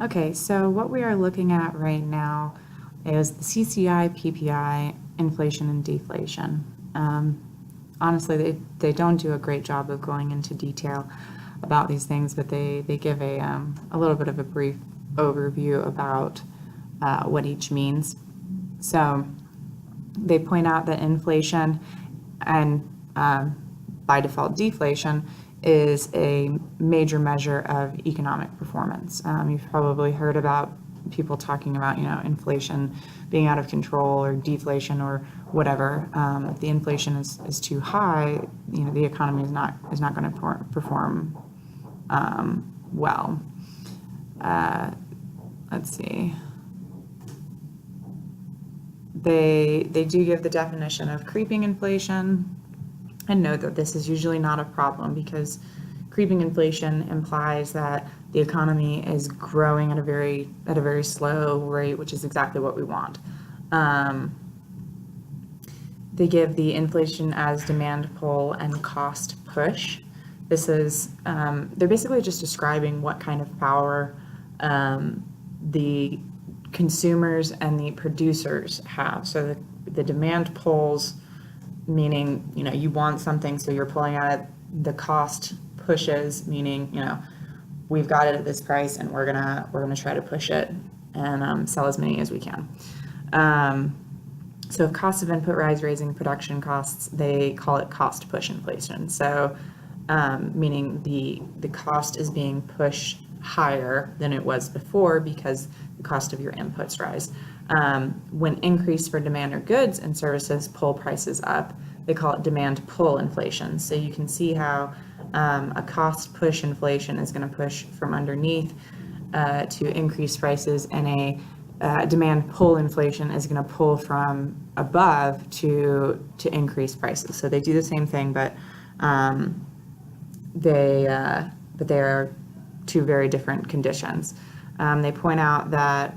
Okay, so what we are looking at right now is the CCI, PPI, inflation and deflation. Honestly, they don't do a great job of going into detail about these things, but they give a little bit of a brief overview about what each means. So they point out that inflation and by default deflation is a major measure of economic performance. You've probably heard about people talking about, inflation being out of control or deflation or whatever. If the inflation is too high, the economy is not going to perform well. Let's see. They do give the definition of creeping inflation, and note that this is usually not a problem because creeping inflation implies that the economy is growing at a very slow rate, which is exactly what we want. They give the inflation as demand pull and cost push. This is they're basically just describing what kind of power the consumers and the producers have. So the demand pulls, meaning you want something, so you're pulling at it. The cost pushes, meaning we've got it at this price and we're gonna try to push it and sell as many as we can. So if costs of input rise, raising production costs, they call it cost push inflation. So meaning the cost is being pushed higher than it was before because the cost of your inputs rise. When increase for demand or goods and services pull prices up, they call it demand pull inflation. So you can see how a cost push inflation is going to push from underneath to increase prices, and a demand pull inflation is going to pull from above to increase prices. So they do the same thing, but they are two very different conditions. They point out that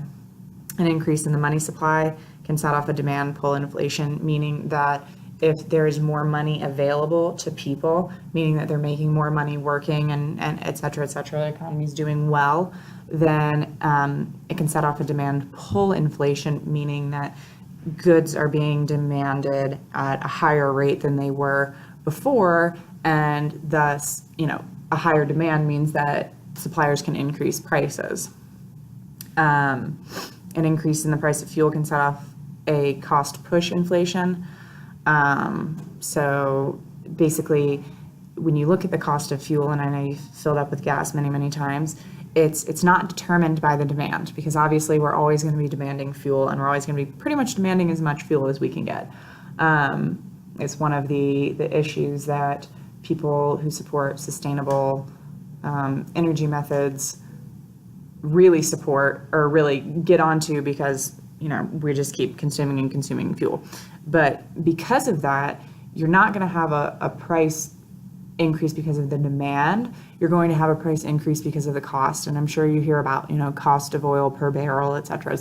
an increase in the money supply can set off a demand pull inflation, meaning that if there is more money available to people, meaning that they're making more money working and et cetera, the economy is doing well, then it can set off a demand pull inflation, meaning that goods are being demanded at a higher rate than they were before, and thus, a higher demand means that suppliers can increase prices. An increase in the price of fuel can set off a cost push inflation. So basically, when you look at the cost of fuel, and I know you've filled up with gas many times, it's not determined by the demand, because obviously we're always going to be demanding fuel, and we're always going to be pretty much demanding as much fuel as we can get. It's one of the issues that people who support sustainable energy methods really support or really get onto, because we just keep consuming fuel. But because of that, you're not going to have a price increase because of the demand. You're going to have a price increase because of the cost. And I'm sure you hear about cost of oil per barrel, et cetera.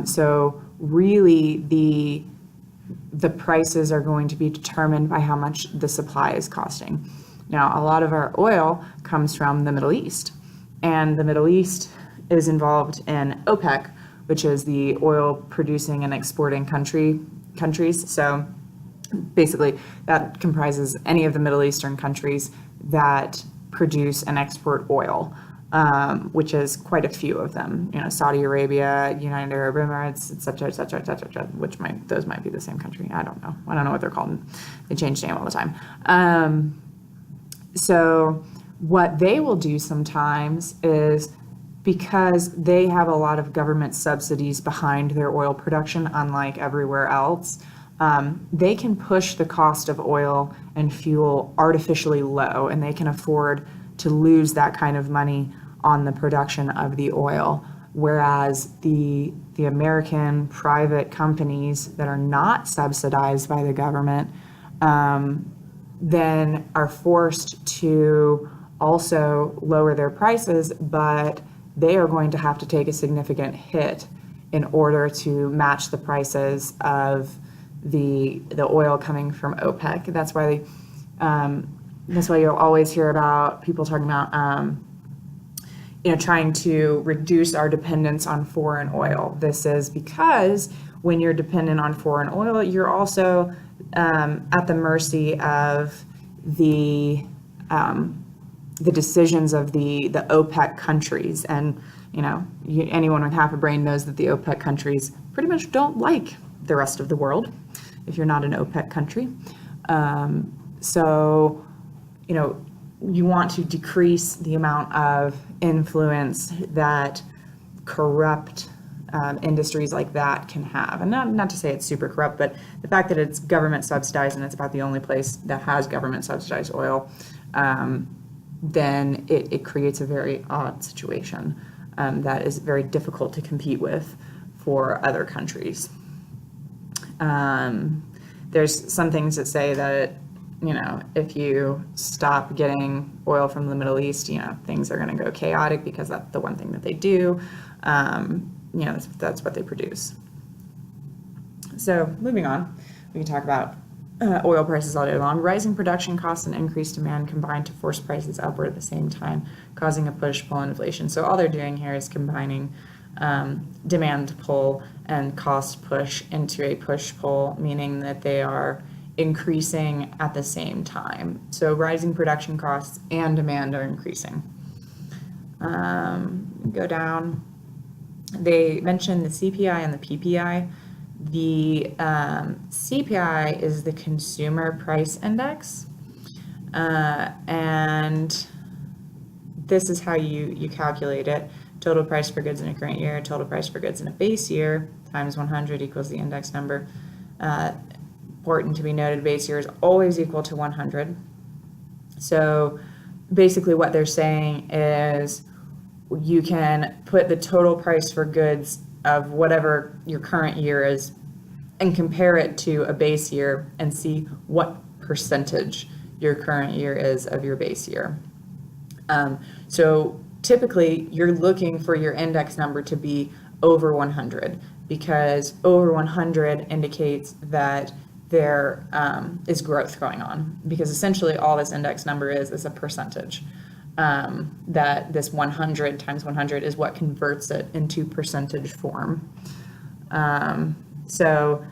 So really the prices are going to be determined by how much the supply is costing. Now, a lot of our oil comes from the Middle East, and the Middle East is involved in OPEC, which is the oil producing and exporting countries. So basically that comprises any of the Middle Eastern countries that produce and export oil, which is quite a few of them. Saudi Arabia, United Arab Emirates, et cetera, which those might be the same country. I don't know what they're called. They change name all the time. So what they will do sometimes is, because they have a lot of government subsidies behind their oil production, unlike everywhere else, they can push the cost of oil and fuel artificially low, and they can afford to lose that kind of money on the production of the oil. Whereas the American private companies that are not subsidized by the government then are forced to also lower their prices, but they are going to have to take a significant hit in order to match the prices of the oil coming from OPEC. That's why you'll always hear about people talking about trying to reduce our dependence on foreign oil. This is because when you're dependent on foreign oil, you're also at the mercy of the decisions of the OPEC countries. And anyone with half a brain knows that the OPEC countries pretty much don't like the rest of the world if you're not an OPEC country. So you want to decrease the amount of influence that corrupt industries like that can have. And not to say it's super corrupt, but the fact that it's government subsidized and it's about the only place that has government subsidized oil, then it creates a very odd situation that is very difficult to compete with for other countries. There's some things that say that if you stop getting oil from the Middle East, things are going to go chaotic because that's the one thing that they do. That's what they produce. So moving on, we can talk about oil prices all day long. Rising production costs and increased demand combine to force prices upward at the same time, causing a push-pull inflation. So all they're doing here is combining demand pull and cost push into a push-pull, meaning that they are increasing at the same time. So rising production costs and demand are increasing. Go down. They mentioned the CPI and the PPI. The CPI is the Consumer Price Index, and this is how you calculate it. Total price for goods in a current year, total price for goods in a base year, times 100 equals the index number. Important to be noted, base year is always equal to 100. So basically what they're saying is you can put the total price for goods of whatever your current year is and compare it to a base year and see what percentage your current year is of your base year. So typically you're looking for your index number to be over 100, because over 100 indicates that there is growth going on, because essentially all this index number is a percentage. That this 100 times 100 is what converts it into percentage form. So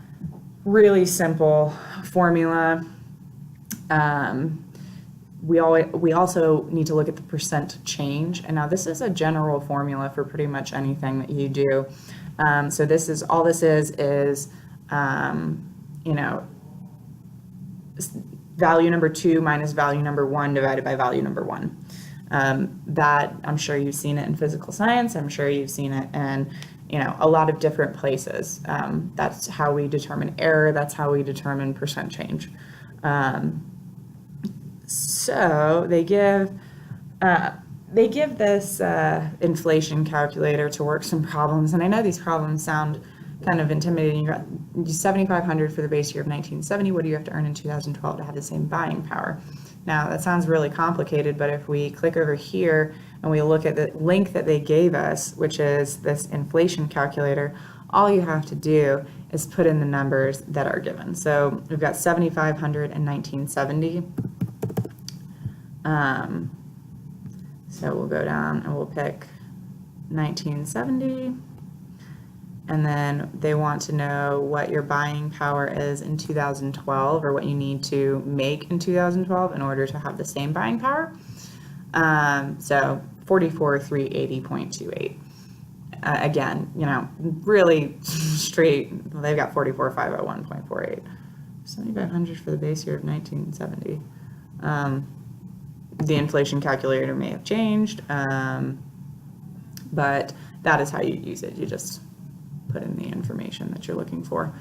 really simple formula. We also need to look at the percent change. And now this is a general formula for pretty much anything that you do. So all this is value number 2 minus value number 1 divided by value number 1. That I'm sure you've seen it in physical science. I'm sure you've seen it in a lot of different places. That's how we determine error. That's how we determine percent change. So they give this inflation calculator to work some problems, and I know these problems sound kind of intimidating. You got 7,500 for the base year of 1970. What do you have to earn in 2012 to have the same buying power? Now that sounds really complicated, but if we click over here and we look at the link that they gave us, which is this inflation calculator, all you have to do is put in the numbers that are given. So we've got 7,500 in 1970. So we'll go down and we'll pick 1970. And then they want to know what your buying power is in 2012, or what you need to make in 2012 in order to have the same buying power. So 44,380.28. Again, really straight. They've got 44,501.48. 7,500 for the base year of 1970. The inflation calculator may have changed, but that is how you use it. You just put in the information that you're looking for.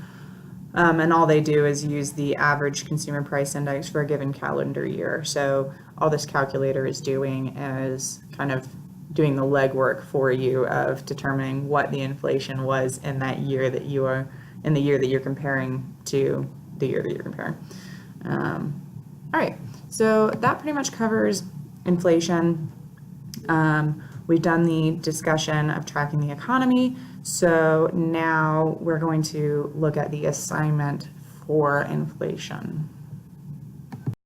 And all they do is use the average consumer price index for a given calendar year. So all this calculator is doing is kind of doing the legwork for you of determining what the inflation was in that year that you are, in the year that you're comparing to the year that you're comparing. All right, so that pretty much covers inflation. We've done the discussion of tracking the economy. So now we're going to look at the assignment for inflation.